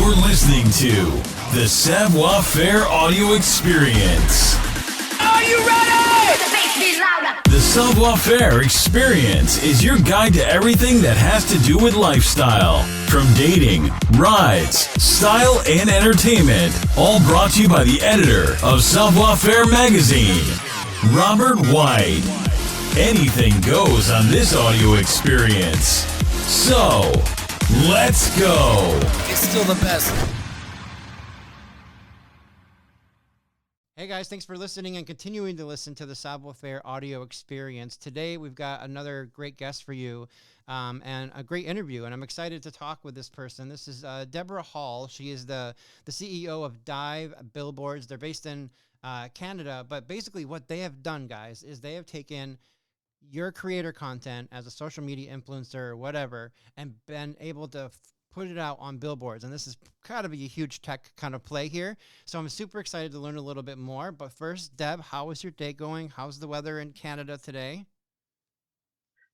You're listening to the Savoir Faire audio experience. Are you ready? The Savoir Faire experience is your guide to everything that has to do with lifestyle. From dating, rides, style, and entertainment. All brought to you by the editor of Savoir Faire magazine, Robert White. Anything goes on this audio experience. So, let's go. It's still the best. Hey guys, thanks for listening and continuing to listen to the Savoir Faire audio experience. Today we've got another great guest for you and a great interview, and I'm excited to talk with this person. This is Deborah Hall. She is the CEO of DIVE Billboards. They're based in Canada, but basically what they have done, guys, is they have taken your creator content as a social media influencer or whatever and been able to put it out on billboards. And this is kind of a huge tech kind of play here. So I'm super excited to learn a little bit more. But first, Deb, how is your day going? How's the weather in Canada today?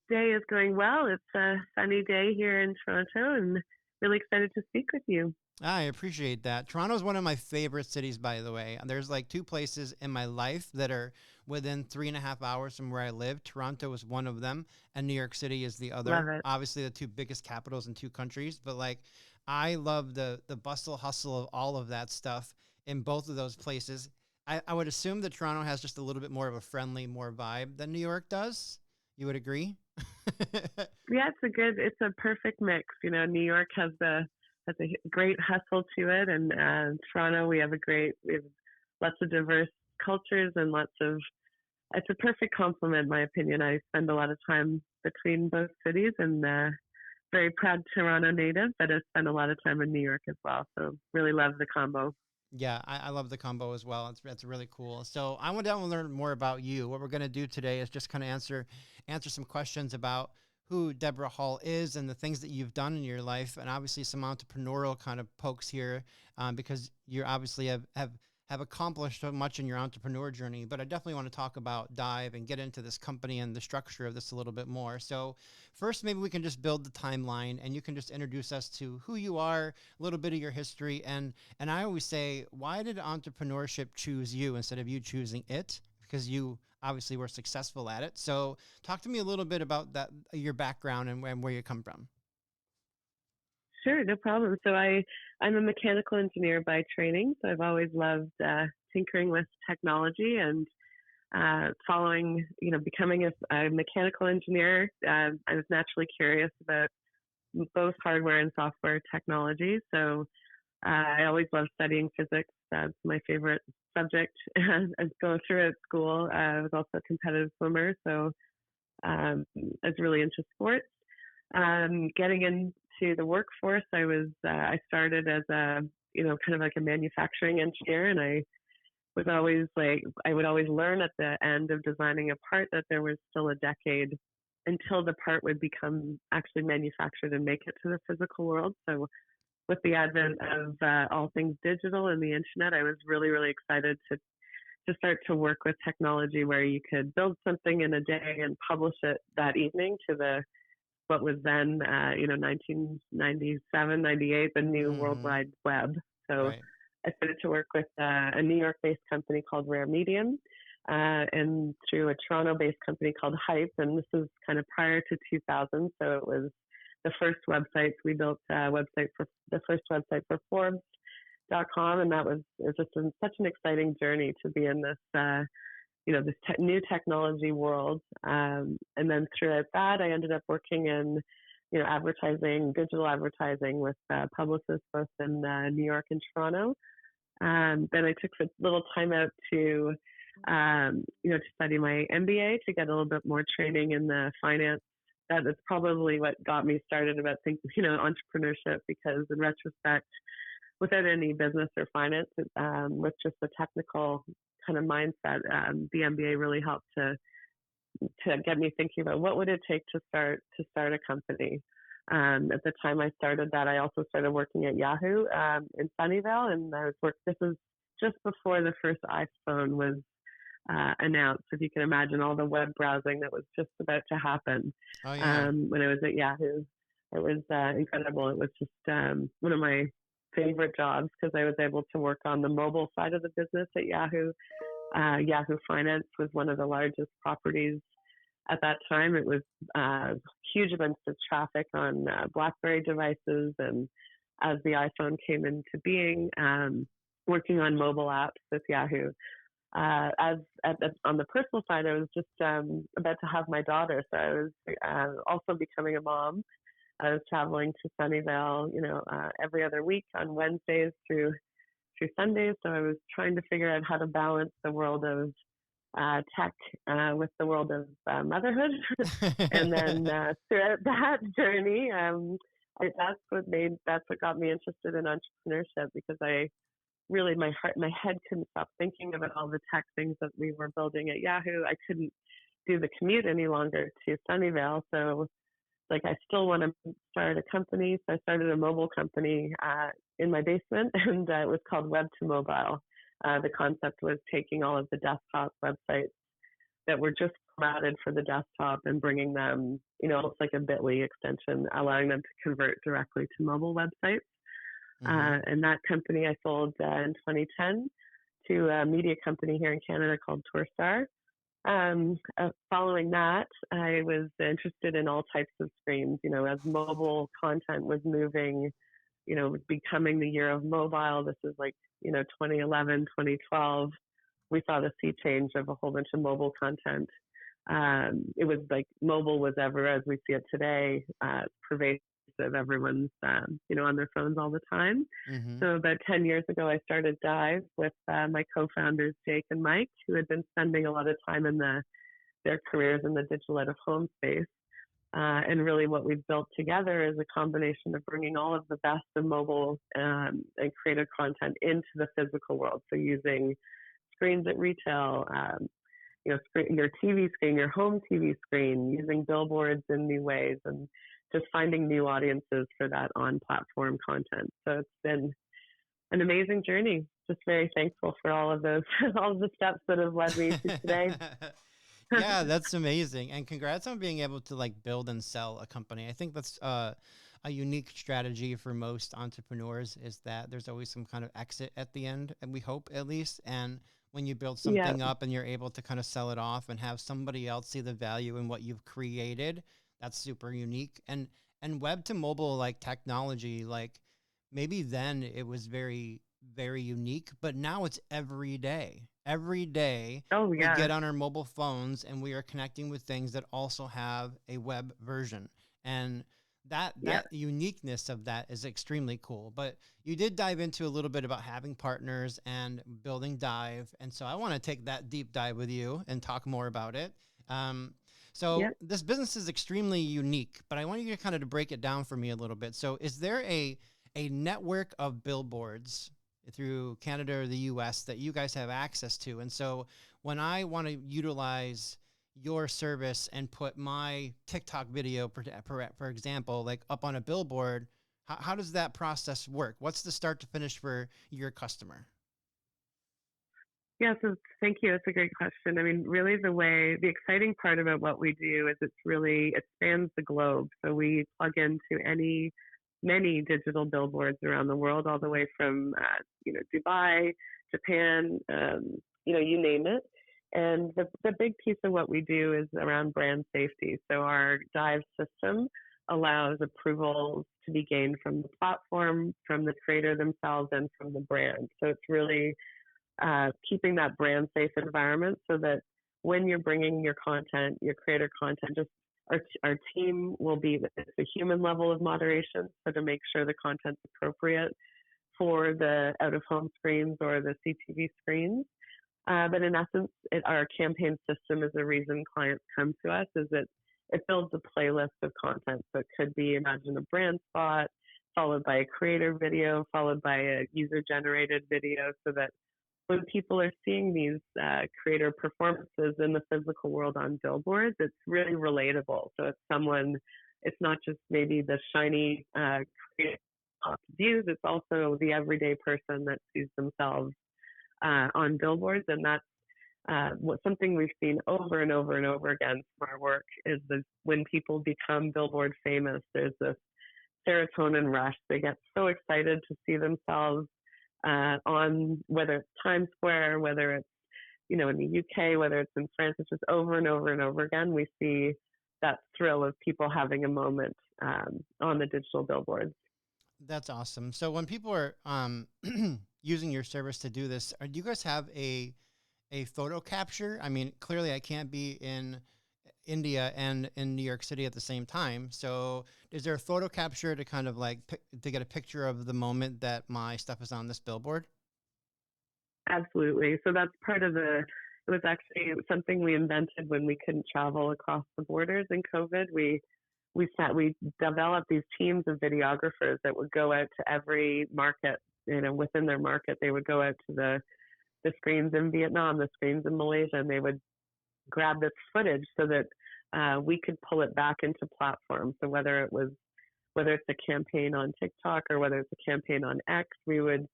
Day is going well. It's a sunny day here in Toronto and really excited to speak with you. I appreciate that. Toronto is one of my favorite cities, by the way. There's like two places in my life that are within 3.5 hours from where I live. Toronto is one of them, and New York City is the other. Love it. Obviously, the two biggest capitals in two countries. But like, I love the bustle, hustle of all of that stuff in both of those places. I would assume that Toronto has just a little bit more of a friendly, more vibe than New York does. You would agree? Yeah, it's a perfect mix. You know, New York has a great hustle to it, and Toronto we have lots of diverse cultures and it's a perfect complement in my opinion. I spend a lot of time between both cities and very proud Toronto native, but I spend a lot of time in New York as well, so really love the combo. Yeah, I love the combo as well. It's really cool. So I want to learn more about you. What we're going to do today is just kind of answer some questions about who Deborah Hall is and the things that you've done in your life, and obviously some entrepreneurial kind of pokes here because you obviously have accomplished so much in your entrepreneur journey. But I definitely want to talk about DIVE and get into this company and the structure of this a little bit more. So first, maybe we can just build the timeline and you can just introduce us to who you are, a little bit of your history. And I always say, why did entrepreneurship choose you instead of you choosing it? Because you obviously were successful at it. So talk to me a little bit about that, your background and where you come from. Sure, no problem. So I'm a mechanical engineer by training, so I've always loved tinkering with technology and becoming a mechanical engineer. I was naturally curious about both hardware and software technology, so I always loved studying physics. That's my favorite subject as going through at school. I was also a competitive swimmer, so I was really into sports. Getting into the workforce, I started as kind of like a manufacturing engineer, and I would always learn at the end of designing a part that there was still a decade until the part would become actually manufactured and make it to the physical world. So with the advent of all things digital and the internet, I was really, really excited to start to work with technology where you could build something in a day and publish it that evening to what was then, 1997, 98, the new World Wide Web. So right. I started to work with a New York-based company called Rare Medium and through a Toronto-based company called Hype. And this is kind of prior to 2000. So it was the first websites. We built the first website for Forbes.com. And it was just such an exciting journey to be in this new technology world. And then throughout that, I ended up working in, advertising, digital advertising with publicists both in New York and Toronto. Then I took a little time out to study my MBA to get a little bit more training in the finance. That is probably what got me started about thinking, entrepreneurship, because in retrospect, without any business or finance, with just the technical kind of mindset, the MBA really helped to get me thinking about what would it take to start a company. At the time I started that, I also started working at Yahoo in Sunnyvale, and this was just before the first iPhone was announced. If you can imagine all the web browsing that was just about to happen. Oh, yeah. When I was at Yahoo. It was incredible. It was just one of my favorite jobs because I was able to work on the mobile side of the business at Yahoo. Yahoo Finance was one of the largest properties at that time. It was huge amounts of traffic on BlackBerry devices, and as the iPhone came into being, working on mobile apps with Yahoo. On the personal side, I was just about to have my daughter, so I was also becoming a mom. I was traveling to Sunnyvale, every other week on Wednesdays through Sundays. So I was trying to figure out how to balance the world of tech with the world of motherhood. And then throughout that journey, that's what got me interested in entrepreneurship, because my head couldn't stop thinking about all the tech things that we were building at Yahoo. I couldn't do the commute any longer to Sunnyvale. So I still want to start a company. So I started a mobile company in my basement, and it was called Web to Mobile. The concept was taking all of the desktop websites that were just formatted for the desktop and bringing them, almost like a Bitly extension, allowing them to convert directly to mobile websites. And that company I sold in 2010 to a media company here in Canada called Tourstar. Following that, I was interested in all types of screens. As mobile content was moving, becoming the year of mobile. This is 2011, 2012. We saw the sea change of a whole bunch of mobile content. It was mobile was everywhere as we see it today, pervasive. Everyone's, on their phones all the time. So about 10 years ago, I started DIVE with my co-founders, Jake and Mike, who had been spending a lot of time in their careers in the digital out-of-home space. And really what we've built together is a combination of bringing all of the best of mobile and creative content into the physical world. So using screens at retail, your TV screen, your home TV screen, using billboards in new ways, and just finding new audiences for that on-platform content. So it's been an amazing journey. Just very thankful for all of those, all of the steps that have led me to today. Yeah, that's amazing. And congrats on being able to build and sell a company. I think that's a unique strategy for most entrepreneurs, is that there's always some kind of exit at the end, and we hope at least. And when you build something up and you're able to kind of sell it off and have somebody else see the value in what you've created, that's super unique. And web to mobile technology, maybe then it was very, very unique, but now it's every day. Every day we get on our mobile phones and we are connecting with things that also have a web version. And that uniqueness of that is extremely cool. But you did dive into a little bit about having partners and building DIVE. And so I want to take that deep dive with you and talk more about it. So this business is extremely unique, but I want you to kind of break it down for me a little bit. So is there a network of billboards through Canada or the US that you guys have access to? And so when I want to utilize your service and put my TikTok video, for example, up on a billboard, how does that process work? What's the start to finish for your customer? Yeah, so thank you. It's a great question. I mean, really the exciting part about what we do is it spans the globe. So we plug into many digital billboards around the world, all the way from, Dubai, Japan, you name it. And the big piece of what we do is around brand safety. So our DIVE system allows approvals to be gained from the platform, from the creator themselves, and from the brand. So it's really keeping that brand safe environment, so that when you're bringing your content, your creator content, just our team will be at the human level of moderation, so to make sure the content's appropriate for the out-of-home screens or the CTV screens. But in essence, our campaign system is the reason clients come to us, is that it builds a playlist of content. So it could be, imagine a brand spot, followed by a creator video, followed by a user-generated video, so that when people are seeing these creator performances in the physical world on billboards, it's really relatable. So it's not just maybe the shiny creative views, it's also the everyday person that sees themselves on billboards. And that's something we've seen over and over and over again from our work, is that when people become billboard famous, there's this serotonin rush. They get so excited to see themselves on, whether it's Times Square, whether it's, in the UK, whether it's in France. It's just over and over and over again. We see that thrill of people having a moment on the digital billboards. That's awesome. So when people are using your service to do this, do you guys have a photo capture? I mean, clearly I can't be in India and in New York City at the same time. So is there a photo capture to kind of like to get a picture of the moment that my stuff is on this billboard? Absolutely. So that's part of it was actually something we invented when we couldn't travel across the borders in COVID. We developed these teams of videographers that would go out to every market, within their market. They would go out to the screens in Vietnam, the screens in Malaysia, and they would grab this footage so that we could pull it back into platforms. So whether it's a campaign on TikTok or whether it's a campaign on X, we would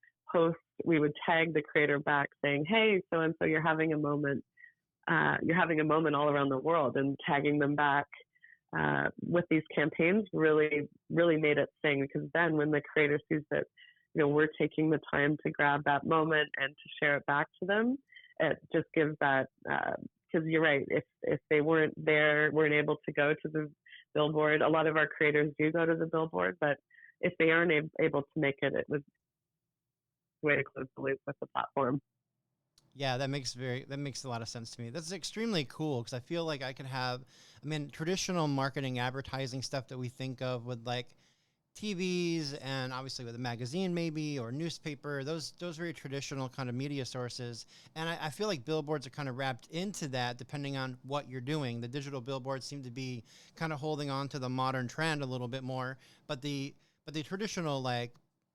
tag the creator back saying, hey, so-and-so, you're having a moment all around the world, and tagging them back with these campaigns really, really made it sing, because then when the creator sees that, we're taking the time to grab that moment and to share it back to them, it just gives that, because you're right, if they weren't able to go to the billboard, a lot of our creators do go to the billboard, but if they aren't able to make it, it was a way to close the loop with the platform. Yeah, that makes a lot of sense to me. That's extremely cool, because I feel like traditional marketing advertising stuff that we think of with like TVs and obviously with a magazine maybe or newspaper, those very traditional kind of media sources. And I feel like billboards are kind of wrapped into that depending on what you're doing. The digital billboards seem to be kind of holding on to the modern trend a little bit more, but the traditional like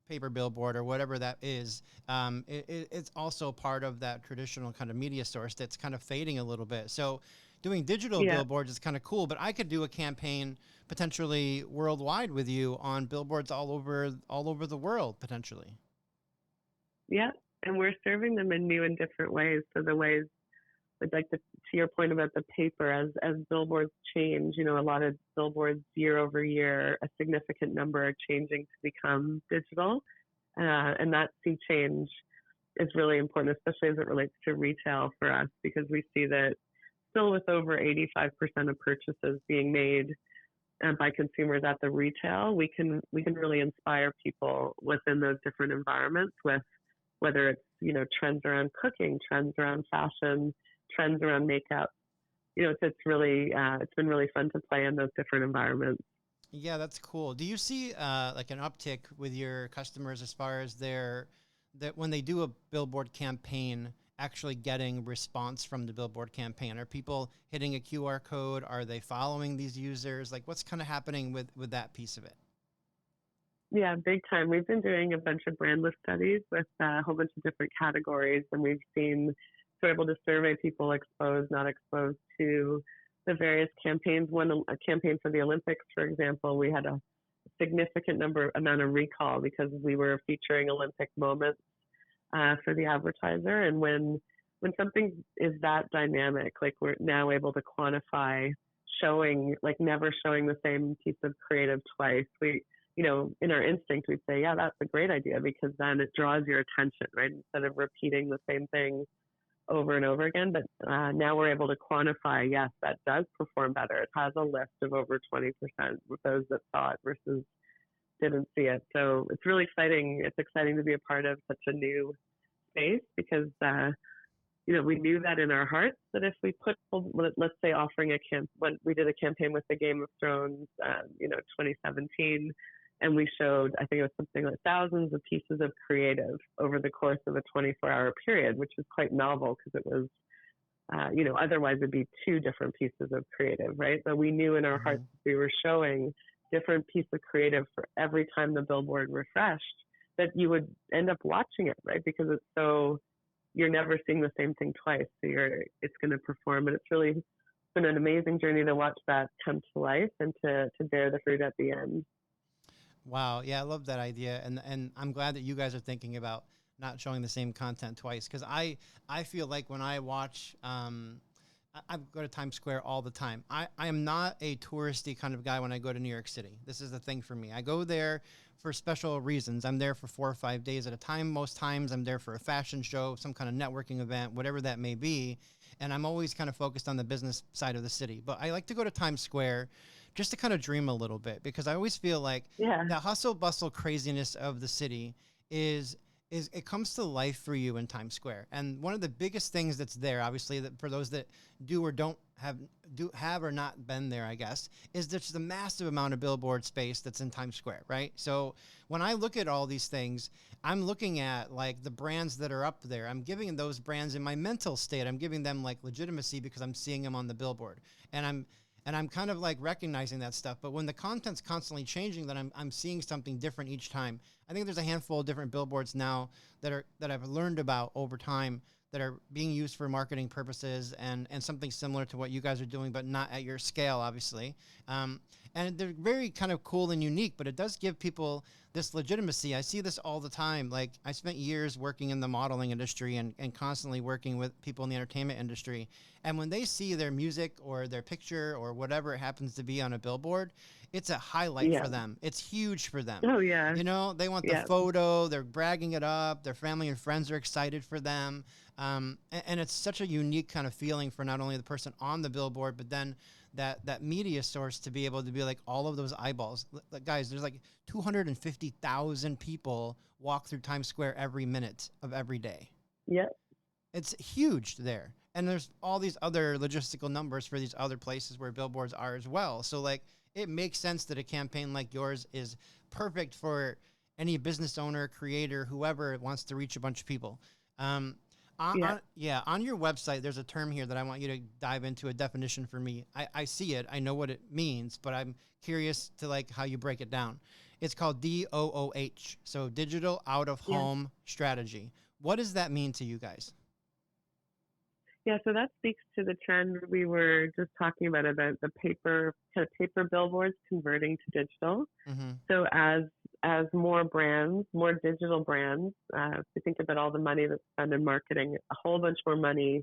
paper billboard or whatever that is, it's also part of that traditional kind of media source that's kind of fading a little bit. So doing digital billboards is kind of cool, but I could do a campaign potentially worldwide with you on billboards all over the world potentially. Yeah, and we're serving them in new and different ways. So the ways, like to your point about the paper, as billboards change, a lot of billboards year over year, a significant number are changing to become digital, and that sea change is really important, especially as it relates to retail for us, because we see that still with over 85% of purchases being made by consumers at the retail, we can really inspire people within those different environments, with whether it's trends around cooking, trends around fashion, trends around makeup. It's been really fun to play in those different environments. Yeah, that's cool. Do you see like an uptick with your customers as far as that when they do a billboard campaign, actually getting response from the billboard campaign? Are people hitting a QR code? Are they following these users? Like, what's kind of happening with that piece of it? Yeah, big time. We've been doing a bunch of brand list studies with a whole bunch of different categories, and we've seen, so we're able to survey people exposed, not exposed to the various campaigns. A campaign for the Olympics, for example, we had a significant amount of recall because we were featuring Olympic moments for the advertiser. And when something is that dynamic, like we're now able to quantify never showing the same piece of creative twice, in our instinct, we'd say, yeah, that's a great idea, because then it draws your attention, right? Instead of repeating the same thing over and over again. But now we're able to quantify, yes, that does perform better. It has a lift of over 20% with those that saw it versus didn't see it. So it's really exciting. It's exciting to be a part of such a new space, because we knew that in our hearts, that if we put, let's say, offering when we did a campaign with the Game of Thrones, 2017, and we showed, I think it was something like thousands of pieces of creative over the course of a 24-hour period, which was quite novel, because it was, otherwise it'd be two different pieces of creative, right? But we knew in our hearts we were showing different piece of creative for every time the billboard refreshed, that you would end up watching it, right? Because it's so, you're never seeing the same thing twice, so it's going to perform. And it's really been an amazing journey to watch that come to life and to bear the fruit at the end. Wow. Yeah, I love that idea. And I'm glad that you guys are thinking about not showing the same content twice, because I feel like when I watch I go to Times Square all the time. I am not a touristy kind of guy when I go to New York City. This is the thing for me. I go there for special reasons. I'm there for 4 or 5 days at a time. Most times I'm there for a fashion show, some kind of networking event, whatever that may be. And I'm always kind of focused on the business side of the city. But I like to go to Times Square just to kind of dream a little bit, because I always feel like the hustle bustle craziness of the city is it comes to life for you in Times Square. And one of the biggest things that's there, obviously, that for those that do or don't have or not been there, I guess, is there's the massive amount of billboard space that's in Times Square, right? So when I look at all these things, I'm looking at like the brands that are up there. I'm giving those brands in my mental state, I'm giving them like legitimacy because I'm seeing them on the billboard. And I'm kind of like recognizing that stuff. But when the content's constantly changing, then I'm seeing something different each time. I think there's a handful of different billboards now that I've learned about over time that are being used for marketing purposes and something similar to what you guys are doing, but not at your scale, obviously. And they're very kind of cool and unique, but it does give people this legitimacy. I see this all the time. Like, I spent years working in the modeling industry and constantly working with people in the entertainment industry. And when they see their music or their picture or whatever it happens to be on a billboard, it's a highlight for them. It's huge for them. Oh, yeah. You know, they want the photo, they're bragging it up, their family and friends are excited for them. And it's such a unique kind of feeling for not only the person on the billboard, but then that media source to be able to be like all of those eyeballs. Like, guys, there's like 250,000 people walk through Times Square every minute of every day. Yeah. It's huge there. And there's all these other logistical numbers for these other places where billboards are as well. So like, it makes sense that a campaign like yours is perfect for any business owner, creator, whoever wants to reach a bunch of people. On your website, there's a term here that I want you to dive into, a definition for me. I see it. I know what it means, but I'm curious to like how you break it down. It's called DOOH. So Digital Out of Home Strategy. What does that mean to you guys? Yeah, so that speaks to the trend we were just talking about the paper billboards converting to digital. Mm-hmm. So as more brands, more digital brands, if you think about all the money that's spent in marketing, a whole bunch more money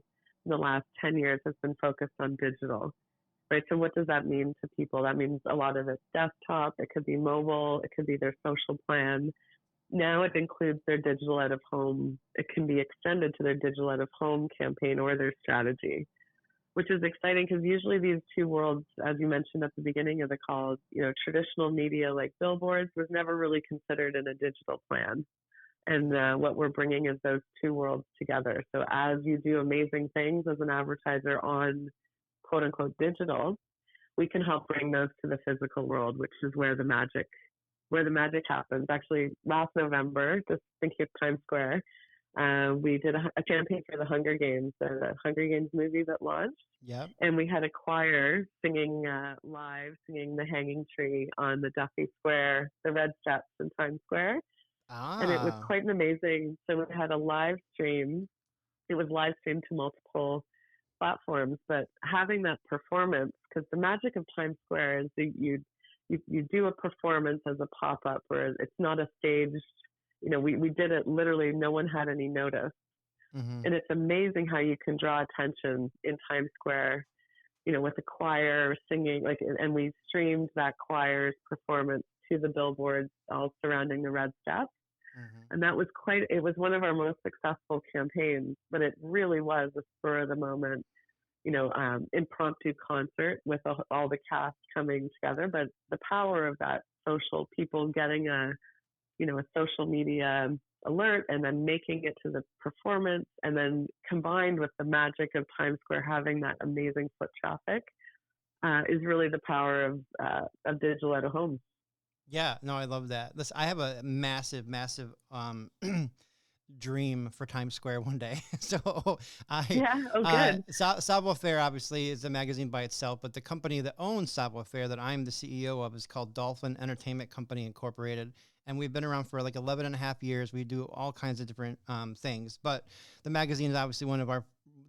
in the last 10 years has been focused on digital, right? So what does that mean to people? That means a lot of it's desktop, it could be mobile, it could be their social plan. Now it includes their digital out of home. It can be extended to their digital out of home campaign or their strategy, which is exciting because usually these two worlds, as you mentioned at the beginning of the call, you know, traditional media like billboards was never really considered in a digital plan. And what we're bringing is those two worlds together. So as you do amazing things as an advertiser on quote unquote digital, we can help bring those to the physical world, which is where the magic happens. Actually, last November, just thinking of Times Square, we did a campaign for the Hunger Games, the Hunger Games movie that launched. Yeah. And we had a choir singing live, singing The Hanging Tree on the Duffy Square, the Red Steps in Times Square. And it was quite an amazing, so we had a live stream. It was live streamed to multiple platforms, but having that performance, because the magic of Times Square is that you do a performance as a pop-up where it's not a staged, you know, we did it literally, no one had any notice. Mm-hmm. And it's amazing how you can draw attention in Times Square, you know, with a choir singing, like, and we streamed that choir's performance to the billboards all surrounding the Red Steps. Mm-hmm. And that was it was one of our most successful campaigns, but it really was a spur of the moment, you know, impromptu concert with all the cast coming together. But the power of that social, people getting a social media alert and then making it to the performance, and then combined with the magic of Times Square having that amazing foot traffic, is really the power of digital out of home. Yeah, no, I love that. Listen, I have a massive dream for Times Square one day. Good. Savoir-Faire obviously is a magazine by itself, but the company that owns Savoir-Faire that I'm the CEO of is called Dolphin Entertainment Company Incorporated. And we've been around for like 11 and a half years. We do all kinds of different things, but the magazine is obviously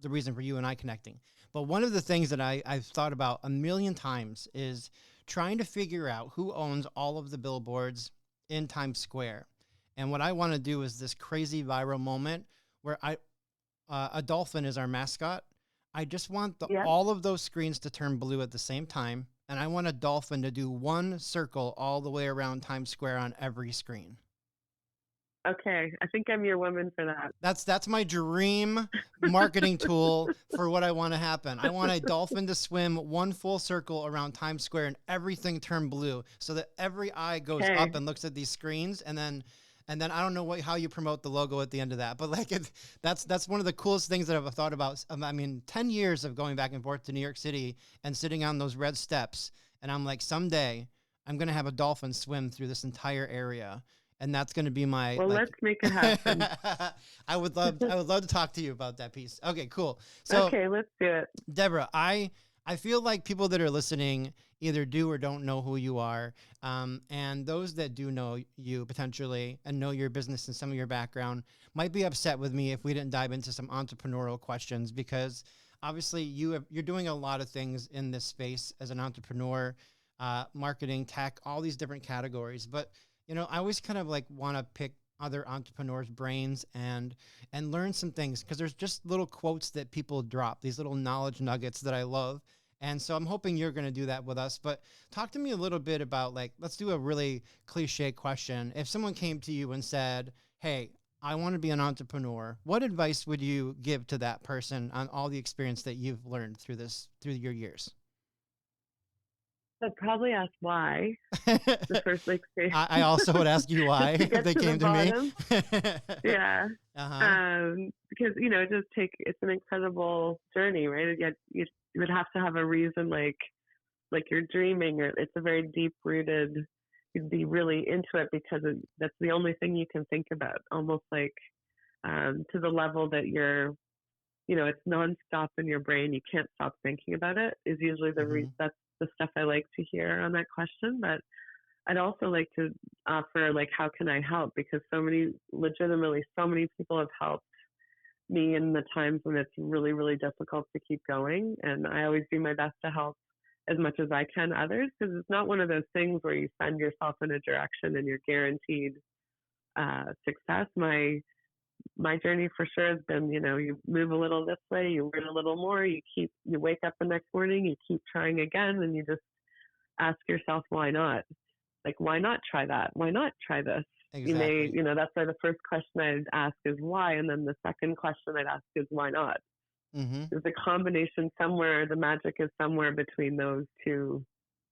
the reason for you and I connecting. But one of the things that I've thought about a million times is trying to figure out who owns all of the billboards in Times Square. And what I want to do is this crazy viral moment where a dolphin is our mascot. I just want Yeah. all of those screens to turn blue at the same time. And I want a dolphin to do one circle all the way around Times Square on every screen. Okay. I think I'm your woman for that. That's my dream marketing tool for what I want to happen. I want a dolphin to swim one full circle around Times Square and everything turn blue so that every eye goes up and looks at these screens. And then I don't know how you promote the logo at the end of that, but like that's one of the coolest things that I've thought about. I mean, 10 years of going back and forth to New York City and sitting on those red steps. And I'm like, someday I'm going to have a dolphin swim through this entire area. And that's going to be my. Well, let's make it happen. I would love to talk to you about that piece. Okay, cool. So, okay, let's do it. Deborah, I feel like people that are listening either do or don't know who you are. And those that do know you potentially and know your business and some of your background might be upset with me if we didn't dive into some entrepreneurial questions, because obviously you're doing a lot of things in this space as an entrepreneur, marketing, tech, all these different categories. But you know, I always kind of like want to pick other entrepreneurs' brains and learn some things, because there's just little quotes that people drop, these little knowledge nuggets that I love. And so I'm hoping you're going to do that with us. But talk to me a little bit about, like, let's do a really cliche question. If someone came to you and said, hey, I want to be an entrepreneur, what advice would you give to that person on all the experience that you've learned through your years? I'd probably ask why. The first I also would ask you why if they came to me. Yeah. Because, you know, it's an incredible journey, right? Yet you would have to have a reason, like you're dreaming, or it's a very deep rooted, you'd be really into it because that's the only thing you can think about, almost like to the level that you're, you know, it's nonstop in your brain. You can't stop thinking about it is usually that's the stuff I like to hear on that question. But I'd also like to offer, like, how can I help? Because so many people have helped me in the times when it's really, really difficult to keep going. And I always do my best to help as much as I can others, because it's not one of those things where you send yourself in a direction and you're guaranteed success. My journey for sure has been, you know, you move a little this way, you learn a little more, you wake up the next morning, you keep trying again, and you just ask yourself, why not? Like, why not try that? Why not try this? Exactly. That's why the first question I'd ask is why, and then the second question I'd ask is why not? There's a combination somewhere, the magic is somewhere between those two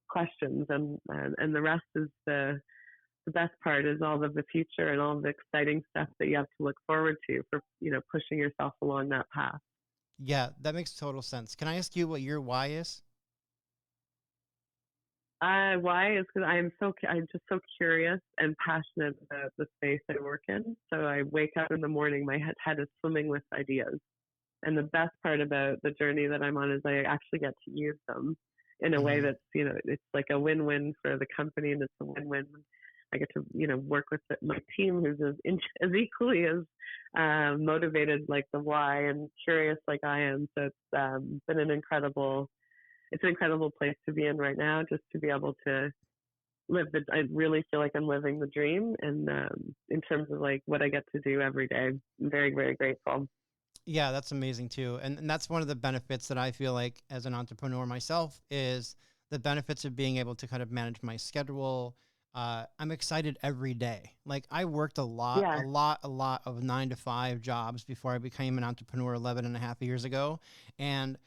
questions, and the rest is the best part is all of the future and all the exciting stuff that you have to look forward to for, you know, pushing yourself along that path. Yeah, that makes total sense. Can I ask you what your why is? Why is because I'm just so curious and passionate about the space I work in. So I wake up in the morning, my head is swimming with ideas. And the best part about the journey that I'm on is I actually get to use them in a way that's, you know, it's like a win-win for the company, and it's a win-win. I get to, you know, work with my team who's as equally as motivated like the why and curious like I am. So it's been an incredible place to be in right now, just to be able to I really feel like I'm living the dream, and in terms of like what I get to do every day, I'm very, very grateful. Yeah, that's amazing too. And that's one of the benefits that I feel like as an entrepreneur myself is the benefits of being able to kind of manage my schedule. I'm excited every day. Like, I worked a lot of 9 to 5 jobs before I became an entrepreneur 11 and a half years ago. And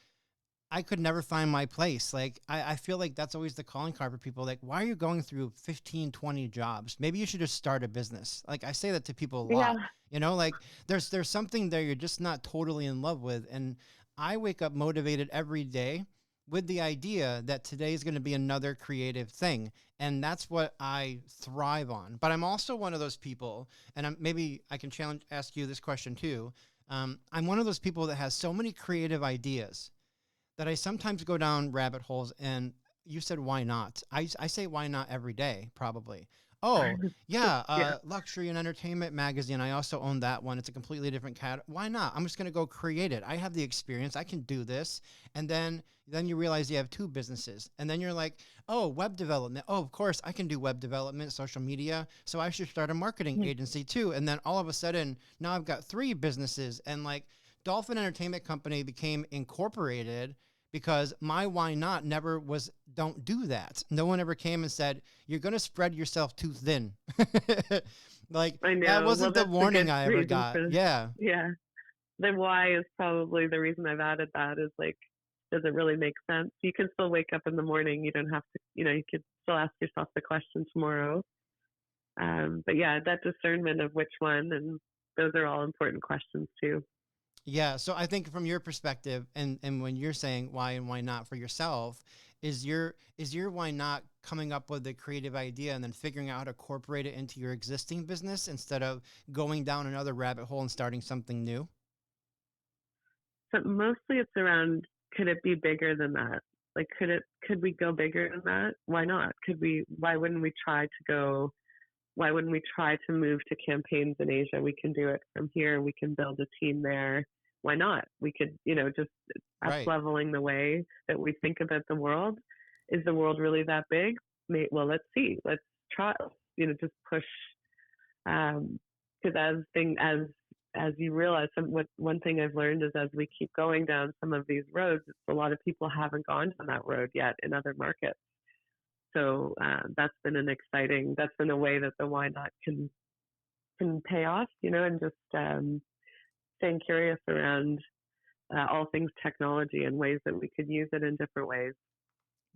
I could never find my place. Like, I feel like that's always the calling card for people. Like, why are you going through 15, 20 jobs? Maybe you should just start a business. Like, I say that to people a lot, you know, like there's something there you're just not totally in love with. And I wake up motivated every day with the idea that today is going to be another creative thing. And that's what I thrive on. But I'm also one of those people, and maybe I can ask you this question too. I'm one of those people that has so many creative ideas that I sometimes go down rabbit holes. And you said, why not? I say, why not every day, probably. Oh, yeah, Luxury and Entertainment Magazine. I also own that one. It's a completely different Why not? I'm just going to go create it. I have the experience. I can do this. And then you realize you have 2 businesses. And then you're like, oh, web development. Oh, of course, I can do web development, social media. So I should start a marketing agency too. And then all of a sudden, now I've got 3 businesses and like Dolphin Entertainment Company became incorporated because my why not never was, don't do that. No one ever came and said, you're going to spread yourself too thin. Like, I know. that wasn't Well, the that's warning I ever got. Yeah. Yeah. The why is probably the reason I've added that, is like, does it really make sense? You can still wake up in the morning. You don't have to, you could still ask yourself the question tomorrow. But yeah, that discernment of which one, and those are all important questions too. Yeah. So I think from your perspective, and when you're saying why and why not for yourself, is your why not coming up with a creative idea and then figuring out how to incorporate it into your existing business instead of going down another rabbit hole and starting something new? So mostly it's around, could it be bigger than that? Like, could we go bigger than that? Why not? Why wouldn't we try to move to campaigns in Asia? We can do it from here. We can build a team there. Why not? We could, just up leveling the way that we think about the world. Is the world really that big? Well, let's see. Let's try, just push. Because as you realize, one thing I've learned is, as we keep going down some of these roads, a lot of people haven't gone down that road yet in other markets. So that's been a way that the why not can pay off, and just staying curious around all things technology and ways that we could use it in different ways.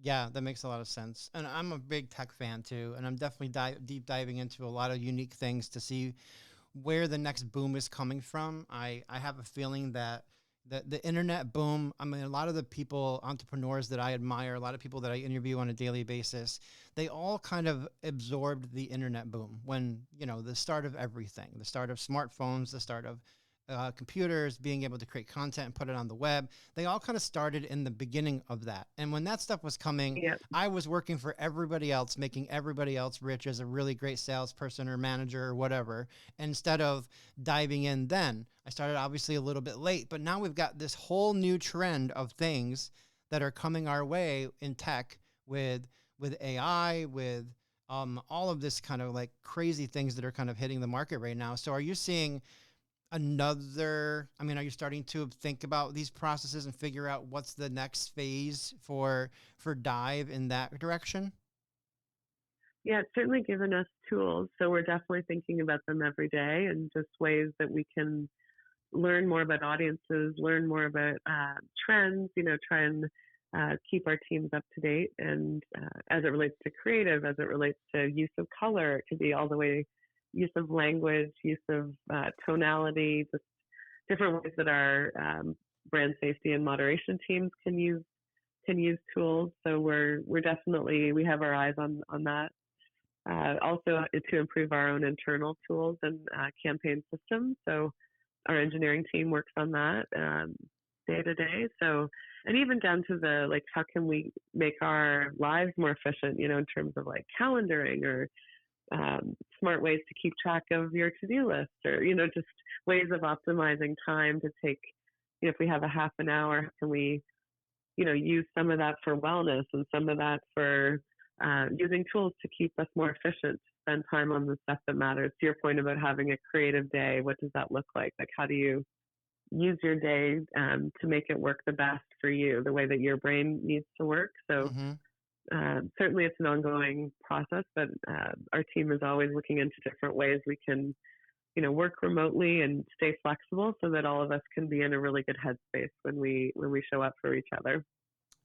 Yeah, that makes a lot of sense. And I'm a big tech fan too, and I'm definitely deep diving into a lot of unique things to see where the next boom is coming from. I have a feeling that the internet boom, I mean, a lot of the people, entrepreneurs that I admire, a lot of people that I interview on a daily basis, they all kind of absorbed the internet boom when, the start of everything, the start of smartphones, the start of computers, being able to create content and put it on the web. They all kind of started in the beginning of that. And when that stuff was coming, I was working for everybody else, making everybody else rich as a really great salesperson or manager or whatever, instead of diving in then. I started obviously a little bit late, but now we've got this whole new trend of things that are coming our way in tech with AI, with all of this kind of like crazy things that are kind of hitting the market right now. So are you seeing are you starting to think about these processes and figure out what's the next phase for DIVE in that direction? Yeah, it's certainly given us tools. So we're definitely thinking about them every day, and just ways that we can learn more about audiences, learn more about trends, try and keep our teams up to date. And as it relates to creative, as it relates to use of color, it could be all the way use of language, use of tonality, just different ways that our brand safety and moderation teams can use tools. So we have our eyes on that. Also to improve our own internal tools and campaign systems. So our engineering team works on that day to day. So, and even down to how can we make our lives more efficient, in terms of like calendaring or smart ways to keep track of your to-do list, or, just ways of optimizing time to take, if we have a half an hour, can we, use some of that for wellness and some of that for using tools to keep us more efficient, spend time on the stuff that matters. To your point about having a creative day, what does that look like? Like, how do you use your day to make it work the best for you, the way that your brain needs to work? So certainly it's an ongoing process, but our team is always looking into different ways we can, work remotely and stay flexible so that all of us can be in a really good headspace when we show up for each other.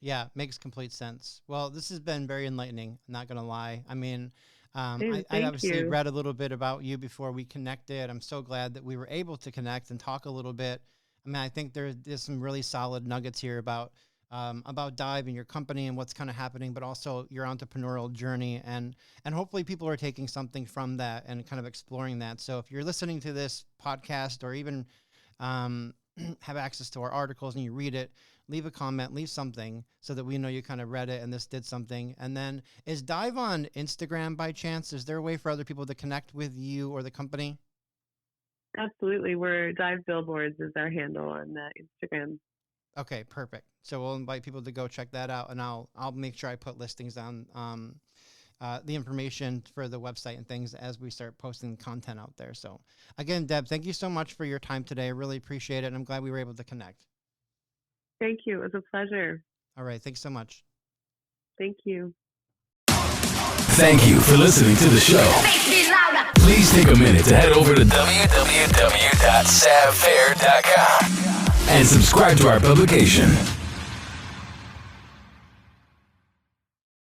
Yeah, makes complete sense. Well, this has been very enlightening. I'm not going to lie. I mean, I obviously read a little bit about you before we connected. I'm so glad that we were able to connect and talk a little bit. I mean, I think there's some really solid nuggets here about DIVE and your company and what's kind of happening, but also your entrepreneurial journey. And hopefully people are taking something from that and kind of exploring that. So if you're listening to this podcast or even have access to our articles and you read it, leave a comment, leave something so that we know you kind of read it and this did something. And then is DIVE on Instagram by chance? Is there a way for other people to connect with you or the company? Absolutely. We're DIVE Billboards is our handle on Instagram. Okay, perfect. So we'll invite people to go check that out, and I'll make sure I put listings on the information for the website and things as we start posting content out there. So again, Deb, thank you so much for your time today. I really appreciate it. And I'm glad we were able to connect. Thank you. It was a pleasure. All right. Thanks so much. Thank you. Thank you for listening to the show. Please take a minute to head over to www.savfair.com and subscribe to our publication.